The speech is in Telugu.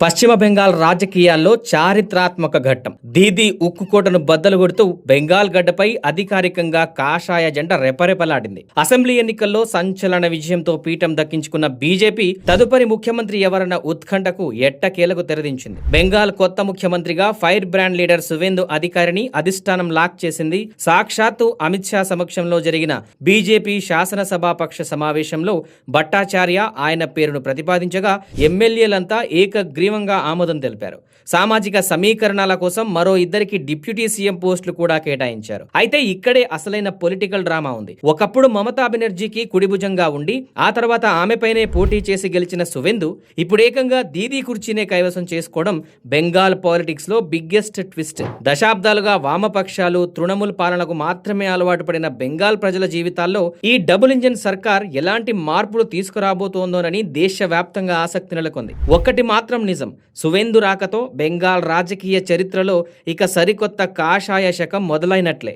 పశ్చిమ బెంగాల్ రాజకీయాల్లో చారిత్రాత్మక ఘట్టం. దీదీ ఉక్కుకోటను బద్దలు కొడుతూ బెంగాల్ గడ్డపై అధికారికంగా కాషాయ జెండా రెపరెపలాడింది. అసెంబ్లీ ఎన్నికల్లో సంచలన విజయంతో పీఠం దక్కించుకున్న బీజేపీ తదుపరి ముఖ్యమంత్రి ఎవరన్న ఉత్కంఠకు ఎట్టకేలకు తెరదించింది. బెంగాల్ కొత్త ముఖ్యమంత్రిగా ఫైర్ బ్రాండ్ లీడర్ సువేందు అధికారిని అధిష్టానం లాక్ చేసింది. సాక్షాత్తు అమిత్ షా సమక్షంలో జరిగిన బీజేపీ శాసనసభాపక్ష సమావేశంలో భట్టాచార్య ఆయన పేరును ప్రతిపాదించగా ఎమ్మెల్యేలంతా ఏకగ్రీవంగా ఆమోదం తెలిపారు. సామాజిక సమీకరణాల కోసం మరో ఇద్దరికి డిప్యూటీ సీఎం పోస్టులు కూడా కేటాయించారు. అయితే ఇక్కడే అసలైన పొలిటికల్ డ్రామా ఉంది. ఒకప్పుడు మమతా బెనర్జీకి కుడిభుజంగా ఉండి ఆ తర్వాత ఆమెపైనే పోటీ చేసి గెలిచిన సువేందు ఇప్పుడు ఏకంగా దీదీ కుర్చీనే కైవసం చేసుకోవడం బెంగాల్ పాలిటిక్స్ లో బిగ్గెస్ట్ ట్విస్ట్. దశాబ్దాలుగా వామపక్షాలు తృణమూల్ పాలనకు మాత్రమే అలవాటు పడిన బెంగాల్ ప్రజల జీవితాల్లో ఈ డబుల్ ఇంజిన్ సర్కార్ ఎలాంటి మార్పులు తీసుకురాబోతోందోనని దేశవ్యాప్తంగా ఆసక్తి నెలకొంది. ఒక్కటి మాత్రం నిజం, సువేందు రాకతో బెంగాల్ రాజకీయ చరిత్రలో ఇక సరికొత్త కాషాయ శకం మొదలైనట్లే.